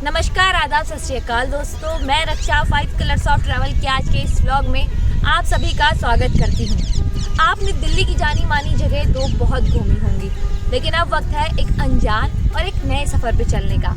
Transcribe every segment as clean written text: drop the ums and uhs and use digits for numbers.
नमस्कार, आदाब, सत श्री अकाल दोस्तों। मैं रक्षा 5 कलर्स ऑफ ट्रैवल के आज के इस व्लॉग में आप सभी का स्वागत करती हूँ। आपने दिल्ली की जानी मानी जगह तो बहुत घूमी होंगी, लेकिन अब वक्त है एक अनजान और एक नए सफ़र पे चलने का।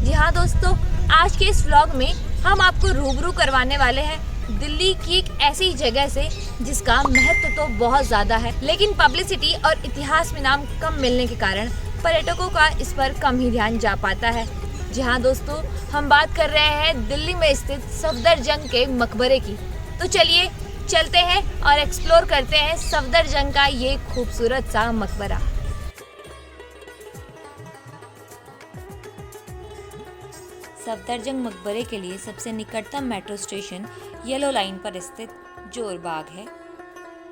जी हाँ दोस्तों, आज के इस व्लॉग में हम आपको रूबरू करवाने वाले हैं दिल्ली की एक ऐसी जगह से जिसका महत्व तो बहुत ज़्यादा है, लेकिन पब्लिसिटी और इतिहास में नाम कम मिलने के कारण पर्यटकों का इस पर कम ही ध्यान जा पाता है। जी हाँ दोस्तों, हम बात कर रहे हैं दिल्ली में स्थित सफदरजंग के मकबरे की। तो चलिए चलते हैं और एक्सप्लोर करते हैं सफदरजंग का ये खूबसूरत सा मकबरा। सफदरजंग मकबरे के लिए सबसे निकटतम मेट्रो स्टेशन येलो लाइन पर स्थित जोरबाग है।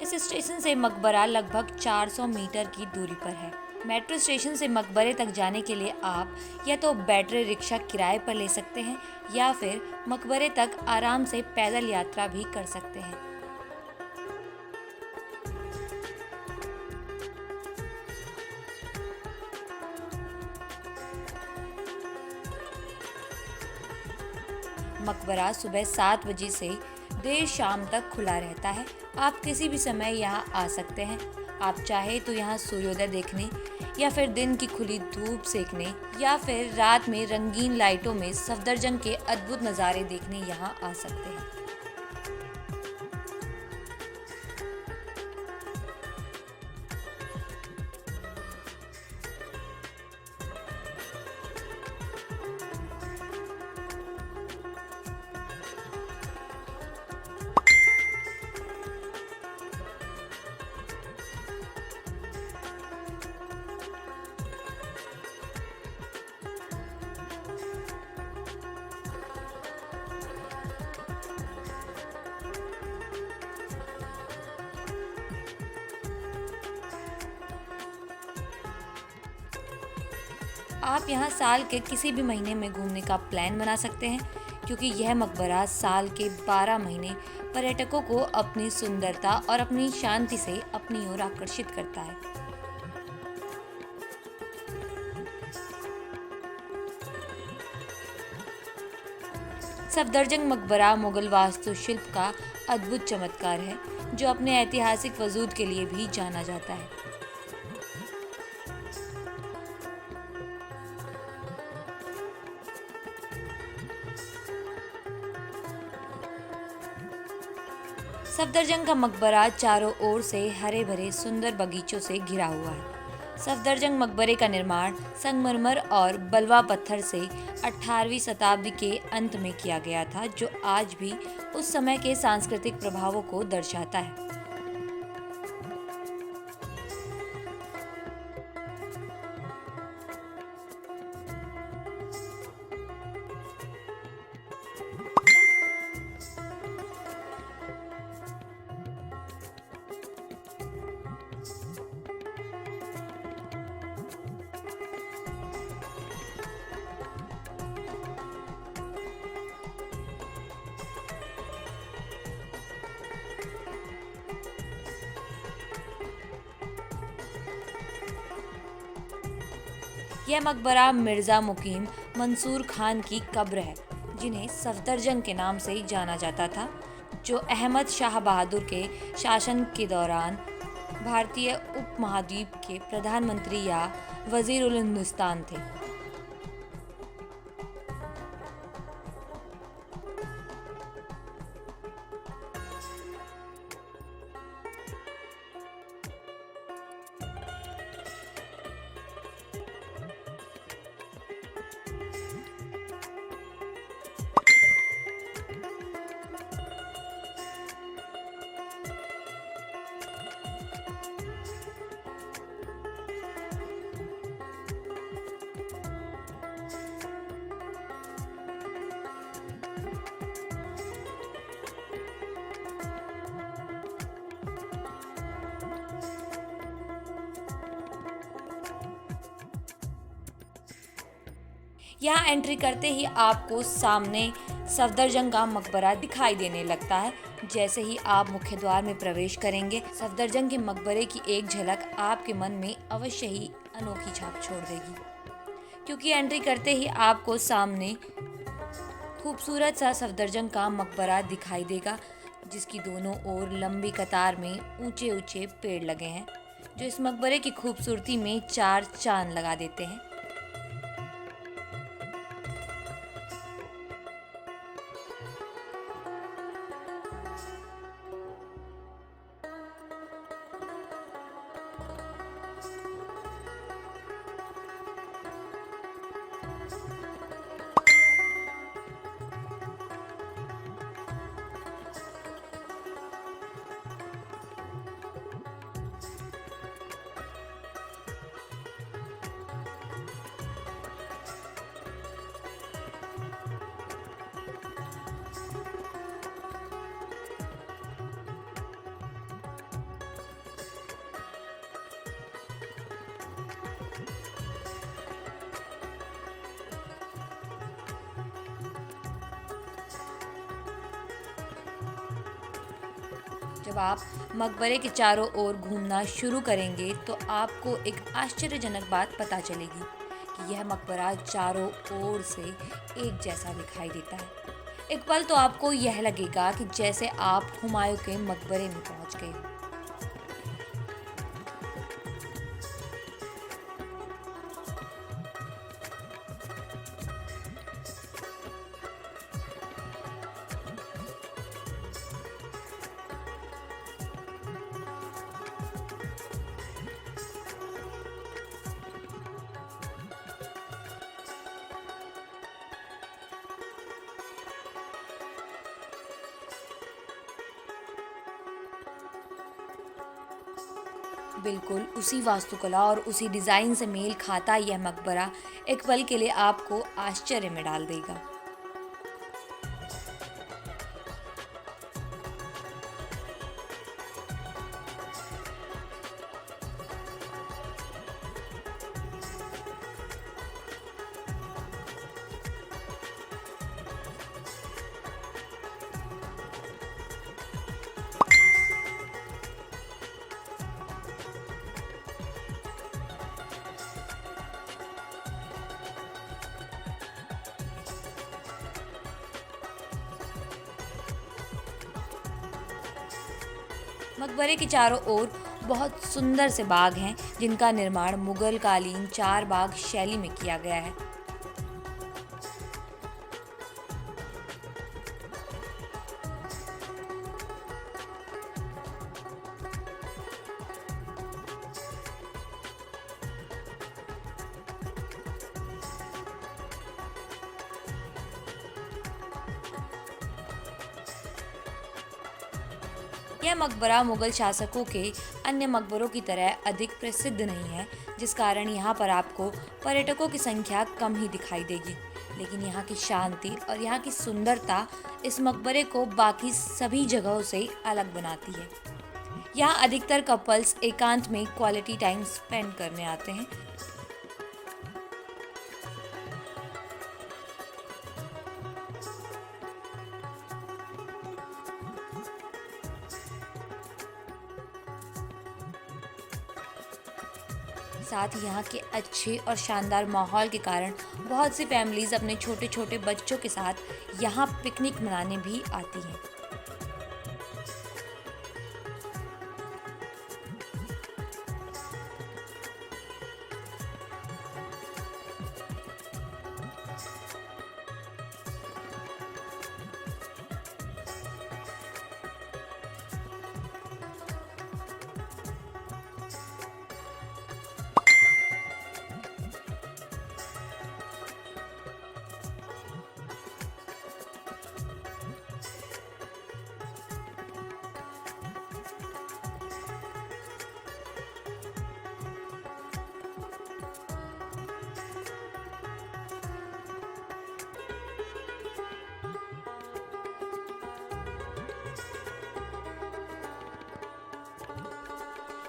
इस स्टेशन से मकबरा लगभग 400 मीटर की दूरी पर है। मेट्रो स्टेशन से मकबरे तक जाने के लिए आप या तो बैटरी रिक्शा किराए पर ले सकते हैं या फिर मकबरे तक आराम से पैदल यात्रा भी कर सकते हैं। मकबरा सुबह 7 बजे से देर शाम तक खुला रहता है। आप किसी भी समय यहाँ आ सकते हैं। आप चाहे तो यहाँ सूर्योदय देखने या फिर दिन की खुली धूप सेकने या फिर रात में रंगीन लाइटों में सफदरजंग के अद्भुत नज़ारे देखने यहाँ आ सकते हैं। आप यहाँ साल के किसी भी महीने में घूमने का प्लान बना सकते हैं, क्योंकि यह मकबरा साल के 12 महीने पर्यटकों को अपनी सुंदरता और अपनी शांति से अपनी ओर आकर्षित करता है। सफदरजंग मकबरा मुगल वास्तुशिल्प का अद्भुत चमत्कार है, जो अपने ऐतिहासिक वजूद के लिए भी जाना जाता है। सफदरजंग का मकबरा चारों ओर से हरे भरे सुंदर बगीचों से घिरा हुआ है। सफदरजंग मकबरे का निर्माण संगमरमर और बलवा पत्थर से 18वीं शताब्दी के अंत में किया गया था, जो आज भी उस समय के सांस्कृतिक प्रभावों को दर्शाता है। यह मकबरा मिर्ज़ा मुकीम मंसूर खान की कब्र है, जिन्हें सफदरजंग के नाम से जाना जाता था, जो अहमद शाह बहादुर के शासन के दौरान भारतीय उपमहाद्वीप के प्रधानमंत्री या वजीर उल हिंदुस्तान थे। यहाँ एंट्री करते ही आपको सामने सफदरजंग का मकबरा दिखाई देने लगता है। जैसे ही आप मुख्य द्वार में प्रवेश करेंगे, सफदरजंग के मकबरे की एक झलक आपके मन में अवश्य ही अनोखी छाप छोड़ देगी, क्योंकि एंट्री करते ही आपको सामने खूबसूरत सा सफदरजंग का मकबरा दिखाई देगा, जिसकी दोनों ओर लंबी कतार में ऊंचे ऊंचे पेड़ लगे हैं, जो इस मकबरे की खूबसूरती में चार चांद लगा देते हैं। जब आप मकबरे के चारों ओर घूमना शुरू करेंगे तो आपको एक आश्चर्यजनक बात पता चलेगी कि यह मकबरा चारों ओर से एक जैसा दिखाई देता है। एक पल तो आपको यह लगेगा कि जैसे आप हुमायूं के मकबरे में पहुंच गए। बिल्कुल उसी वास्तुकला और उसी डिज़ाइन से मेल खाता यह मकबरा एक पल के लिए आपको आश्चर्य में डाल देगा। मकबरे के चारों ओर बहुत सुंदर से बाग हैं, जिनका निर्माण मुगल कालीन चार बाग शैली में किया गया है। यह मकबरा मुगल शासकों के अन्य मकबरों की तरह अधिक प्रसिद्ध नहीं है, जिस कारण यहाँ पर आपको पर्यटकों की संख्या कम ही दिखाई देगी। लेकिन यहाँ की शांति और यहाँ की सुंदरता इस मकबरे को बाकी सभी जगहों से अलग बनाती है। यहाँ अधिकतर कपल्स एकांत में क्वालिटी टाइम स्पेंड करने आते हैं। साथ ही यहाँ के अच्छे और शानदार माहौल के कारण बहुत सी फैमिलीज़ अपने छोटे छोटे बच्चों के साथ यहाँ पिकनिक मनाने भी आती हैं।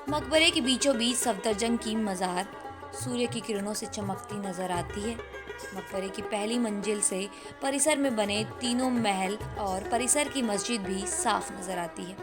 मकबरे के बीचों बीच सफदरजंग की मज़ार सूर्य की किरणों से चमकती नजर आती है। मकबरे की पहली मंजिल से परिसर में बने तीनों महल और परिसर की मस्जिद भी साफ नजर आती है।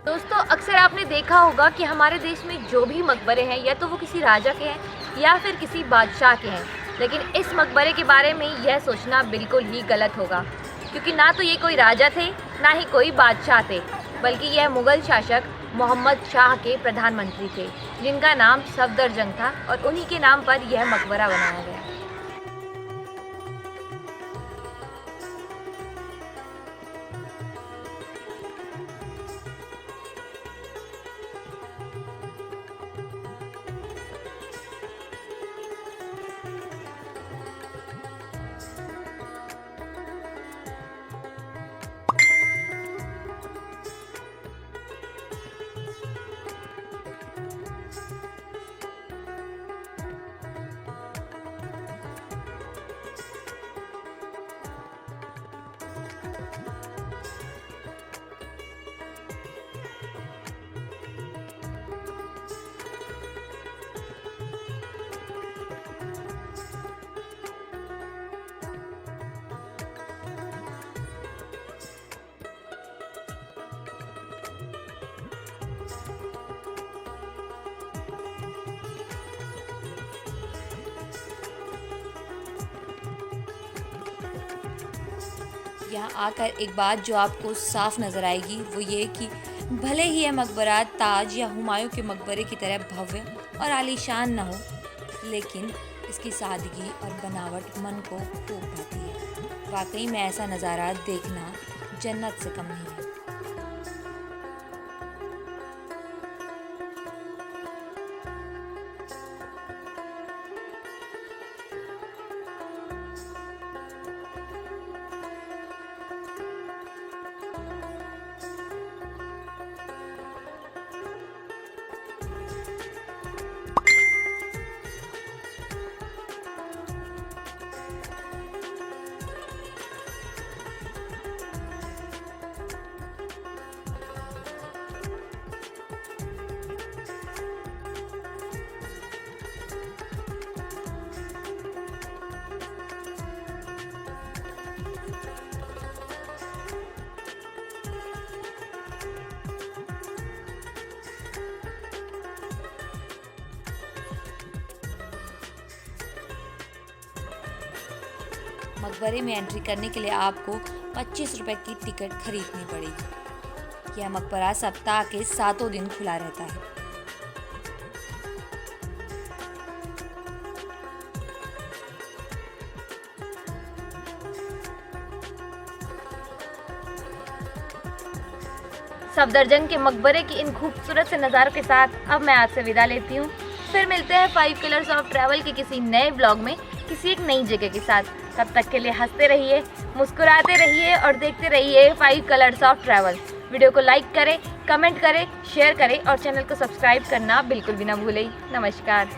दोस्तों, अक्सर आपने देखा होगा कि हमारे देश में जो भी मकबरे हैं या तो वो किसी राजा के हैं या फिर किसी बादशाह के हैं, लेकिन इस मकबरे के बारे में यह सोचना बिल्कुल ही गलत होगा, क्योंकि ना तो ये कोई राजा थे ना ही कोई बादशाह थे, बल्कि यह मुग़ल शासक मोहम्मद शाह के प्रधानमंत्री थे, जिनका नाम सफदरजंग था और उन्हीं के नाम पर यह मकबरा बनाया गया। यहाँ आकर एक बात जो आपको साफ नज़र आएगी वो ये कि भले ही यह मकबरा ताज या हुमायूं के मकबरे की तरह भव्य और आलीशान न हो, लेकिन इसकी सादगी और बनावट मन को टोक पाती है। वाकई में ऐसा नज़ारा देखना जन्नत से कम नहीं है। मकबरे में एंट्री करने के लिए आपको 25 रुपए की टिकट खरीदनी पड़ेगी। यह मकबरा सप्ताह के 7 दिन खुला रहता है। सफदरजंग के मकबरे की इन खूबसूरत से नज़ारों के साथ अब मैं आपसे विदा लेती हूँ। फिर मिलते हैं 5 कलर्स ऑफ ट्रैवल के किसी नए ब्लॉग में किसी एक नई जगह के साथ। तब तक के लिए हंसते रहिए, मुस्कुराते रहिए और देखते रहिए 5 कलर्स ऑफ ट्रैवल। वीडियो को लाइक करें, कमेंट करें, शेयर करें और चैनल को सब्सक्राइब करना बिल्कुल भी ना भूलें। नमस्कार।